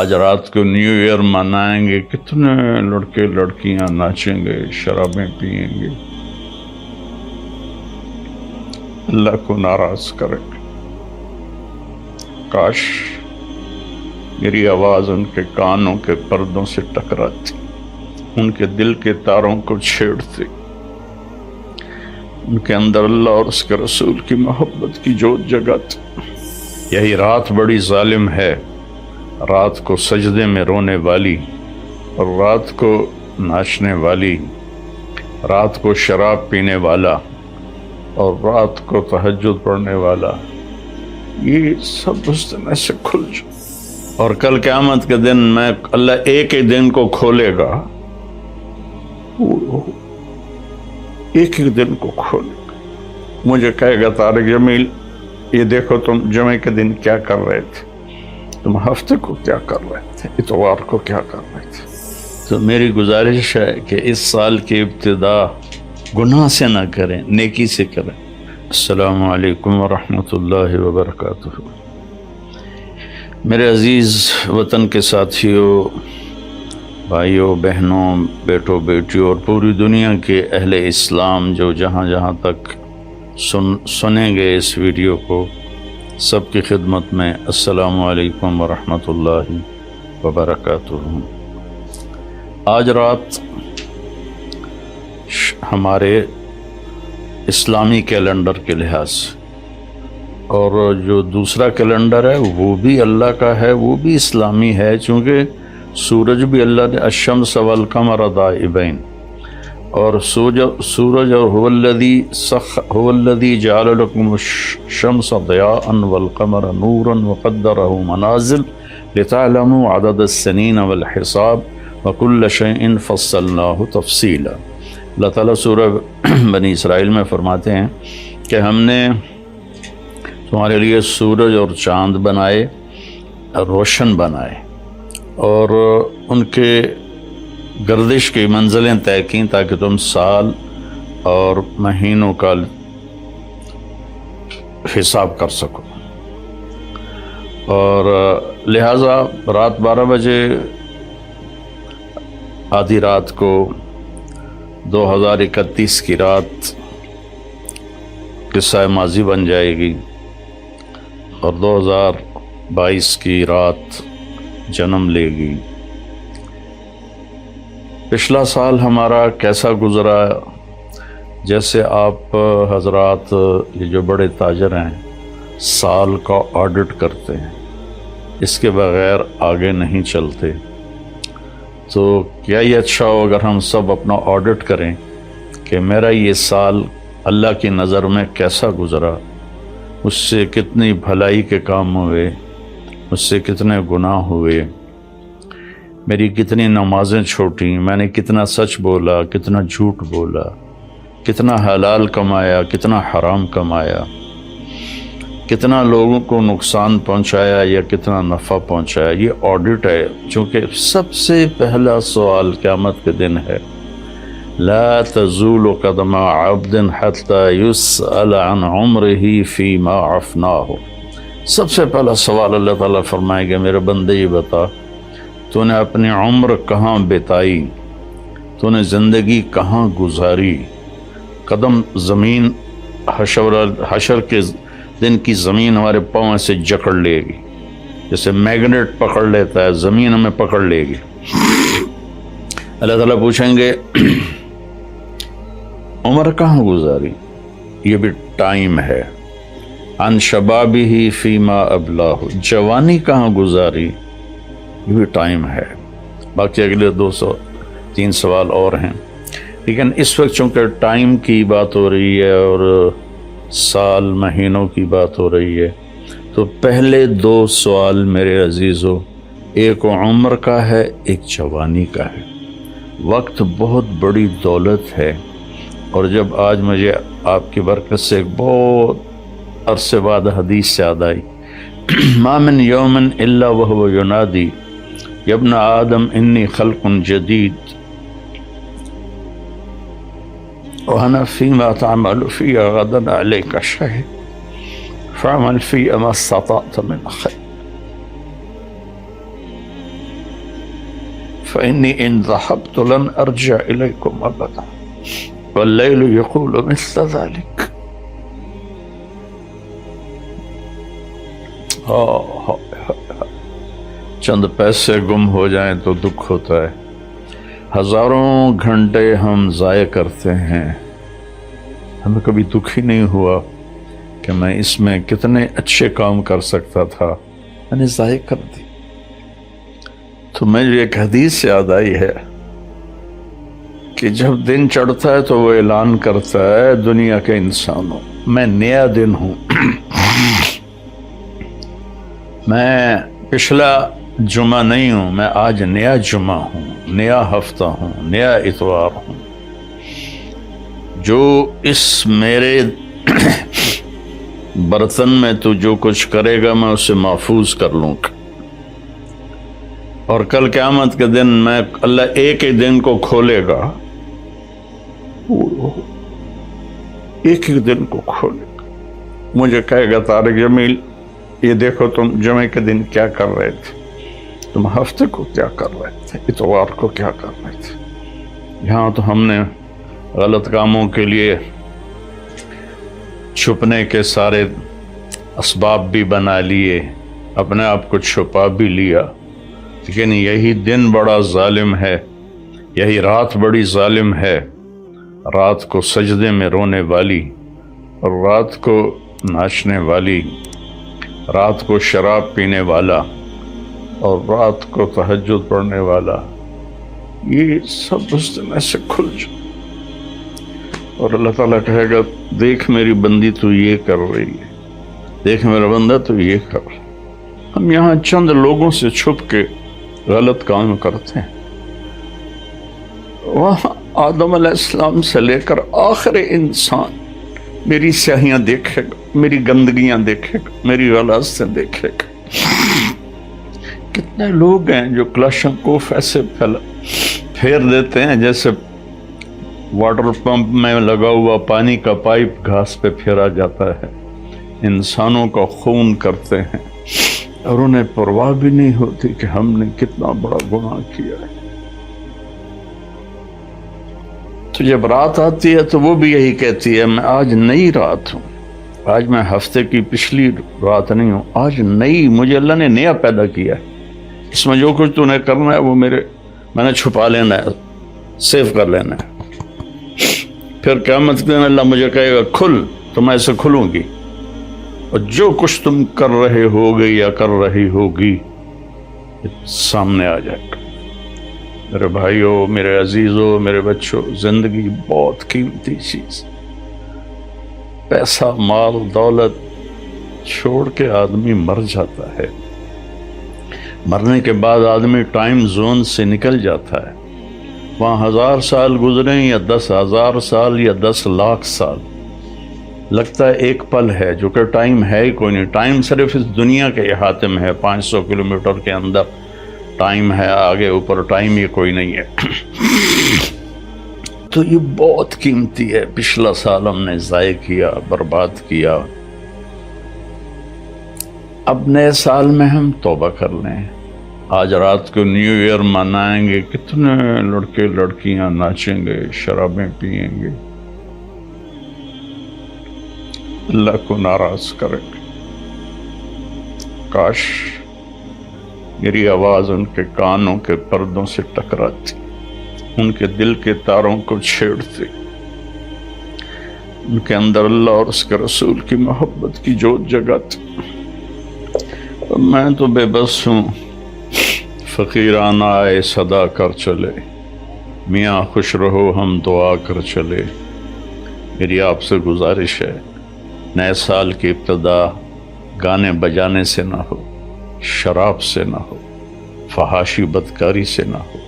آج رات کو نیو ایئر منائیں گے، کتنے لڑکے لڑکیاں ناچیں گے، شرابیں پئیں گے، اللہ کو ناراض کریں گے۔ کاش میری آواز ان کے کانوں کے پردوں سے ٹکراتی، ان کے دل کے تاروں کو چھیڑتی، ان کے اندر اللہ اور اس کے رسول کی محبت کی جوت جگاتی۔ یہی رات بڑی ظالم ہے، رات کو سجدے میں رونے والی، اور رات کو ناچنے والی، رات کو شراب پینے والا، اور رات کو تہجد پڑھنے والا، یہ سب اس دن ایسے کھل جائے۔ اور کل قیامت کے دن میں اللہ ایک ہی دن کو کھولے گا، ایک ہی دن کو کھولے گا، مجھے کہے گا طارق جمیل یہ دیکھو تم جمعے کے دن کیا کر رہے تھے، تم ہفتے کو کیا کر رہے تھے، اتوار کو کیا کر رہے تھے۔ تو میری گزارش ہے کہ اس سال کی ابتدا گناہ سے نہ کریں، نیکی سے کریں۔ السلام علیکم ورحمۃ اللہ وبرکاتہ۔ میرے عزیز وطن کے ساتھیوں، بھائیوں، بہنوں، بیٹوں، بیٹیوں اور پوری دنیا کے اہل اسلام جو جہاں جہاں تک سنیں گے اس ویڈیو کو، سب کی خدمت میں السلام علیکم ورحمۃ اللہ وبرکاتہ۔ آج رات ہمارے اسلامی کیلنڈر کے لحاظ سے، اور جو دوسرا کیلنڈر ہے وہ بھی اللہ کا ہے، وہ بھی اسلامی ہے، چونکہ سورج بھی اللہ نے الشمس والقمر دائبین، اور سورج اور هو الذی جعل لکم الشمس ضیاء والقمر نورا وقدرہ منازل لتعلموا عدد السنین والحساب وکل شیء فصلناہ تفصیلا۔ اللہ تعالیٰ سورہ بنی اسرائیل میں فرماتے ہیں کہ ہم نے تمہارے لیے سورج اور چاند بنائے، روشن بنائے، اور ان کے گردش کی منزلیں طے کیں تاکہ تم سال اور مہینوں کا حساب کر سکو، اور لہٰذا رات 12 بجے آدھی رات کو 2031 کی رات قصہ ماضی بن جائے گی، اور 2022 کی رات جنم لے گی۔ پچھلا سال ہمارا کیسا گزرا؟ جیسے آپ حضرات یہ جو بڑے تاجر ہیں سال کا آڈٹ کرتے ہیں، اس کے بغیر آگے نہیں چلتے، تو کیا یہ اچھا ہو اگر ہم سب اپنا آڈٹ کریں کہ میرا یہ سال اللہ کی نظر میں کیسا گزرا، اس سے کتنی بھلائی کے کام ہوئے، اس سے کتنے گناہ ہوئے، میری کتنی نمازیں چھوٹیں، میں نے کتنا سچ بولا، کتنا جھوٹ بولا، کتنا حلال کمایا، کتنا حرام کمایا، کتنا لوگوں کو نقصان پہنچایا یا کتنا نفع پہنچایا۔ یہ آڈٹ ہے، چونکہ سب سے پہلا سوال قیامت کے دن ہے، لا تزول قدم عبد حتى يسأل عن عمره فيما افناه۔ سب سے پہلا سوال اللہ تعالیٰ فرمائے گا، میرے بندے یہ بتا تو نے اپنی عمر کہاں بتائی، تو نے زندگی کہاں گزاری۔ قدم زمین، حشر کے دن کی زمین ہمارے پاؤں سے جکڑ لے گی، جیسے میگنیٹ پکڑ لیتا ہے، زمین ہمیں پکڑ لے گی۔ اللہ تعالیٰ پوچھیں گے عمر کہاں گزاری، یہ بھی ٹائم ہے۔ عن شبابہ فیما ابلاہ، جوانی کہاں گزاری، یہ بھی ٹائم ہے۔ باقی اگلے 203 سوال اور ہیں، لیکن اس وقت چونکہ ٹائم کی بات ہو رہی ہے اور سال مہینوں کی بات ہو رہی ہے، تو پہلے 2 سوال میرے عزیزو، ایک عمر کا ہے، ایک جوانی کا ہے۔ وقت بہت بڑی دولت ہے، اور جب آج مجھے آپ کی برکت سے ایک بہت عرصے بعد حدیث یاد آئی، ما من یوم الا وهو ینادی یا ابن آدم انی خلق جدید وانا فیما تعمل فی غدا علیک شہید فعمل فی ما استطعت من خیر۔ فإني إن ذهبت لن أرجع إليكم أبدا والليل يقول مثل ذلك. چند پیسے گم ہو جائیں تو دکھ ہوتا ہے، ہزاروں گھنٹے ہم ضائع کرتے ہیں، ہمیں کبھی دکھ ہی نہیں ہوا کہ میں اس میں کتنے اچھے کام کر سکتا تھا، میں نے ضائع کر دی. تو مجھے ایک حدیث یاد آئی ہے کہ جب دن چڑھتا ہے تو وہ اعلان کرتا ہے دنیا کے انسانوں، میں نیا دن ہوں، میں پچھلا جمعہ نہیں ہوں، میں آج نیا جمعہ ہوں، نیا ہفتہ ہوں، نیا اتوار ہوں. جو اس میرے برتن میں تو جو کچھ کرے گا میں اسے محفوظ کر لوں گا، اور کل قیامت کے دن میں اللہ ایک ہی دن کو کھولے گا، ایک ہی دن کو کھولے گا. مجھے کہے گا طارق جمیل یہ دیکھو تم جمعے کے دن کیا کر رہے تھے، تم ہفتے کو کیا کر رہے تھے، اتوار کو کیا کر رہے تھے. یہاں تو ہم نے غلط کاموں کے لیے چھپنے کے سارے اسباب بھی بنا لیے، اپنے آپ کو چھپا بھی لیا، لیکن یہی دن بڑا ظالم ہے، یہی رات بڑی ظالم ہے. رات کو سجدے میں رونے والی، اور رات کو ناچنے والی، رات کو شراب پینے والا، اور رات کو تہجد پڑھنے والا، یہ سب اس دن ایسے کھل جائے. اور اللہ تعالیٰ کہے گا دیکھ میری بندی تو یہ کر رہی ہے، دیکھ میرا بندہ تو یہ کر رہا ہے. ہم یہاں چند لوگوں سے چھپ کے غلط کام کرتے ہیں، وہاں آدم علیہ السلام سے لے کر آخر انسان میری سیاہیاں دیکھے گا، میری گندگیاں دیکھے گا، میری غلاظتیں دیکھے گا. کتنے لوگ ہیں جو کلاشنکوف ایسے پھیر دیتے ہیں جیسے واٹر پمپ میں لگا ہوا پانی کا پائپ گھاس پہ پھیرا جاتا ہے. انسانوں کا خون کرتے ہیں اور انہیں پرواہ بھی نہیں ہوتی کہ ہم نے کتنا بڑا گناہ کیا ہے. تو جب رات آتی ہے تو وہ بھی یہی کہتی ہے میں آج نئی رات ہوں، آج میں ہفتے کی پچھلی رات نہیں ہوں، آج نئی، مجھے اللہ نے نیا پیدا کیا ہے، اس میں جو کچھ تو نے کرنا ہے وہ میں نے چھپا لینا ہے، سیو کر لینا ہے. پھر قیامت کے دن اللہ مجھے کہے گا کھل، تو میں اسے کھلوں گی، اور جو کچھ تم کر رہے ہوگے یا کر رہی ہوگی سامنے آ جائے گا. میرے بھائیوں، میرے عزیزوں، میرے بچوں، زندگی بہت قیمتی چیز، پیسہ مال دولت چھوڑ کے آدمی مر جاتا ہے، مرنے کے بعد آدمی ٹائم زون سے نکل جاتا ہے. وہاں 1000 سال گزریں یا 10,000 سال یا 10 لاکھ سال، لگتا ہے ایک پل ہے، جو کہ ٹائم ہے ہی کوئی نہیں. ٹائم صرف اس دنیا کے احاطے میں ہے، 500 کلومیٹر کے اندر ٹائم ہے، آگے اوپر ٹائم یہ کوئی نہیں ہے. تو یہ بہت قیمتی ہے. پچھلا سال ہم نے ضائع کیا، برباد کیا. اب نئے سال میں ہم توبہ کر لیں. آج رات کو نیو ایئر منائیں گے، کتنے لڑکے لڑکیاں ناچیں گے، شرابیں پئیں گے، اللہ کو ناراض کریں گے. کاش میری آواز ان کے کانوں کے پردوں سے ٹکراتی، ان کے دل کے تاروں کو چھیڑتی، ان کے اندر اللہ اور اس کے رسول کی محبت کی جوت جگاتی. میں تو بے بس ہوں، فقیرانہ آئے صدا کر چلے، میاں خوش رہو ہم دعا کر چلے. میری آپ سے گزارش ہے، نئے سال کی ابتدا گانے بجانے سے نہ ہو، شراب سے نہ ہو، فحاشی بدکاری سے نہ ہو.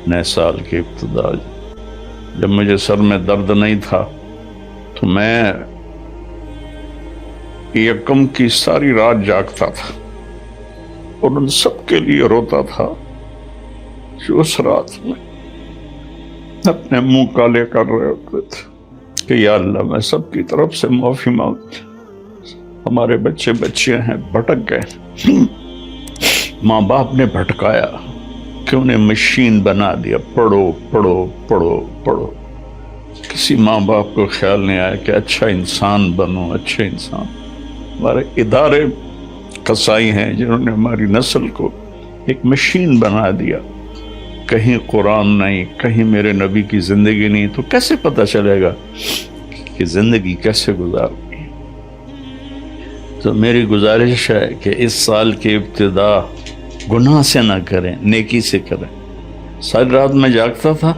نئے سال کی ابتدا، جب مجھے سر میں درد نہیں تھا تو میں یکم کی ساری رات جاگتا تھا اور ان سب کے لیے روتا تھا جو اس رات میں اپنے منہ کالے کر رہے ہوتے تھے کہ یا اللہ میں سب کی طرف سے معافی مانگتا، ہمارے بچے بچیاں ہیں بھٹک گئے، ماں باپ نے بھٹکایا، کہ انہیں مشین بنا دیا، پڑھو پڑھو پڑھو پڑھو. کسی ماں باپ کو خیال نہیں آیا کہ اچھا انسان بنو، اچھا انسان. ہمارے ادارے قصائی ہیں جنہوں نے ہماری نسل کو ایک مشین بنا دیا. کہیں قرآن نہیں، کہیں میرے نبی کی زندگی نہیں، تو کیسے پتہ چلے گا کہ زندگی کیسے گزارنی ہے؟ تو میری گزارش ہے کہ اس سال کی ابتدا گناہ سے نہ کریں، نیکی سے کریں. ساری رات میں جاگتا تھا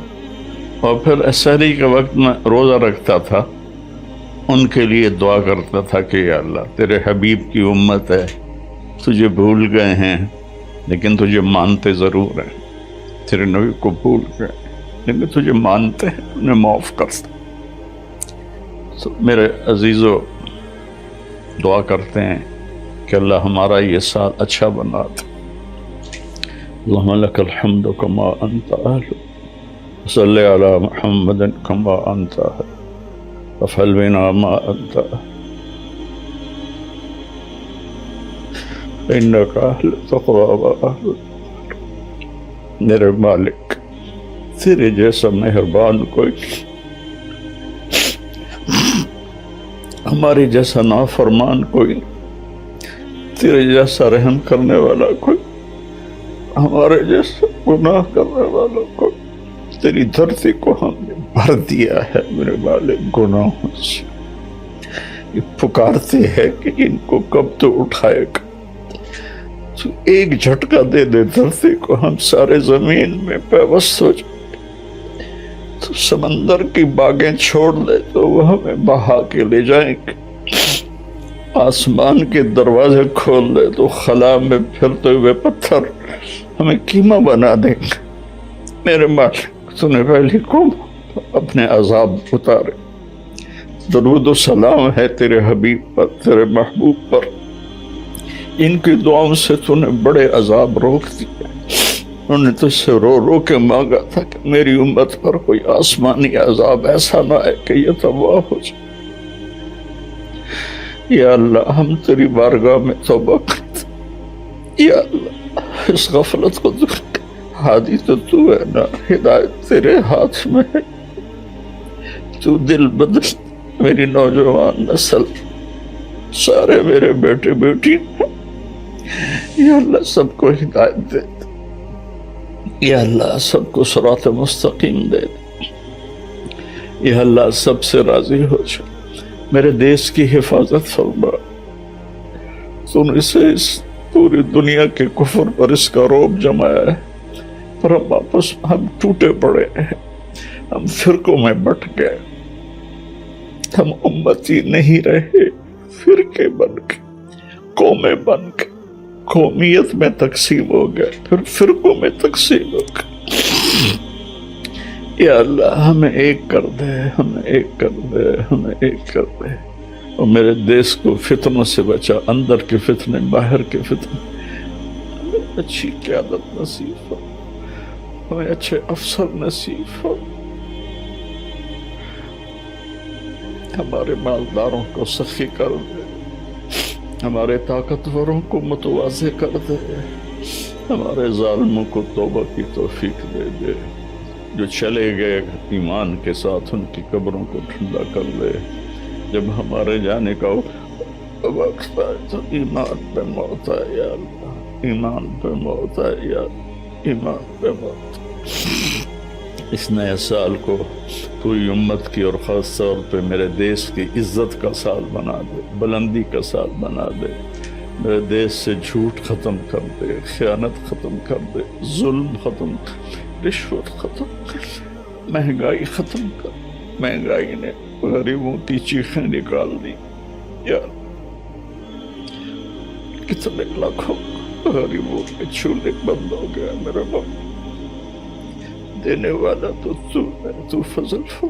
اور پھر سحری کے وقت میں روزہ رکھتا تھا. ان کے لیے دعا کرتا تھا کہ یا اللہ تیرے حبیب کی امت ہے، تجھے بھول گئے ہیں لیکن تجھے مانتے ضرور ہیں. تیرے نبی کو بھول گئے لیکن تجھے مانتے ہیں، انہیں معاف کرتا. تو میرے عزیزو دعا کرتے ہیں کہ اللہ ہمارا یہ سال اچھا بنا دے. اللہم لک الحمد کما انت اہل، صلی علی محمد کما انت اہل، وفعل بنا ما انت اہل، انک اہل تقوی و اہل. میرے مالک تیرے جیسا مہربان کوئی، ہمارے جیسا نافرمان کوئی، تیرے جیسا رحم کرنے والا کوئی، ہمارے جیسا گناہ کرنے والا کوئی. تیری دھرتی کو ہم نے بھر دیا ہے میرے مالک گناہوں سے. یہ پکارتے ہیں کہ ان کو کب تو اٹھائے گا. تو ایک جھٹکا دے دے دھرتی کو، ہم سارے زمین میں پیوست ہو جائیں. تو سمندر کی باغیں چھوڑ دے تو وہ ہمیں بہا کے لے جائیں گے. آسمان کے دروازے کھول دے تو خلا میں پھرتے ہوئے پتھر ہمیں قیمہ بنا دیں گے. میرے مالک تو نے پہلی قوم اپنے عذاب اتارے. درود و سلام ہے تیرے حبیب پر، تیرے محبوب پر. ان کی دعاؤں سے تو نے بڑے عذاب روک دیے. انہوں نے تجھ سے رو رو کے مانگا تھا کہ میری امت پر کوئی آسمانی عذاب ایسا نہ آئے کہ یہ تباہ ہو جائے. یا اللہ ہم تیری بارگاہ میں توبہ کرتے. یا اللہ اس غفلت کو دور کر. ہادی تو تو ہے نا، ہدایت تیرے ہاتھ میں ہے. تو دل بدل میری نوجوان نسل، سارے میرے بیٹے بیٹی، یا اللہ سب کو ہدایت دے دے. یا اللہ سب کو صراط مستقیم دے دے. یا اللہ سب سے راضی ہو جائے. میرے دیش کی حفاظت فرما. تو نے اسے اس پوری دنیا کے کفر پر اس کا رعب جمایا ہے، پر ہم واپس ہم ٹوٹے پڑے ہیں، ہم فرقوں میں بٹ گئے. ہم امتی نہیں رہے، فرقے بن کے، قومیں بن کے، قومیت میں تقسیم ہو گئے، پھر فرقوں میں تقسیم ہو گئے. یا اللہ ہمیں ایک کر دے، ہمیں ایک کر دے، ہمیں ایک کر دے. اور میرے دیش کو فتنوں سے بچا، اندر کے فتنے، باہر کے فتنے. ہمیں اچھی قیادت نصیب ہو، ہمیں اچھے افسر نصیب ہو. ہمارے مالداروں کو سخی کر دے، ہمارے طاقتوروں کو متواضع کر دے، ہمارے ظالموں کو توبہ کی توفیق دے دے. جو چلے گئے ایمان کے ساتھ ان کی قبروں کو ٹھنڈا کر دے. جب ہمارے جانے کا وقت آئے تو ایمان پہ موت آئے. یا اللہ ایمان پہ موت آئے، یا ایمان پہ موت. اس نئے سال کو پوری امت کی اور خاص طور پہ میرے دیش کی عزت کا سال بنا دے، بلندی کا سال بنا دے. میرے دیش سے جھوٹ ختم کر دے، خیانت ختم کر دے، ظلم ختم کر، رشوت ختم کر، مہنگائی ختم کر. مہنگائی نے غریبوں کی چیخیں نکال دی. یا کتنے لاکھوں غریبوں کے چولہے بند ہو گیا. میرا باپ دینے والا تو تو ہے، تو فضل ہو.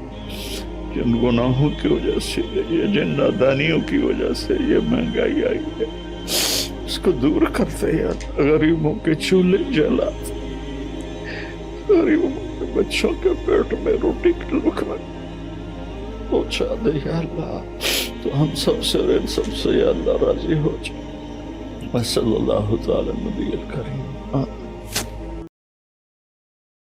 جن گناہوں کی وجہ سے، یہ جن نادانیوں کی وجہ سے یہ مہنگائی آئی ہے، اس کو دور کرتے. یار غریبوں کے چولہے جلا، غریبوں کے بچوں کے پیٹ میں روٹی کے لقمے پہنچا دے. یا اللہ تو ہم سب سے اور ان سب سے یا اللہ راضی ہو جائے. صلی اللہ تعالی نبی الکریم.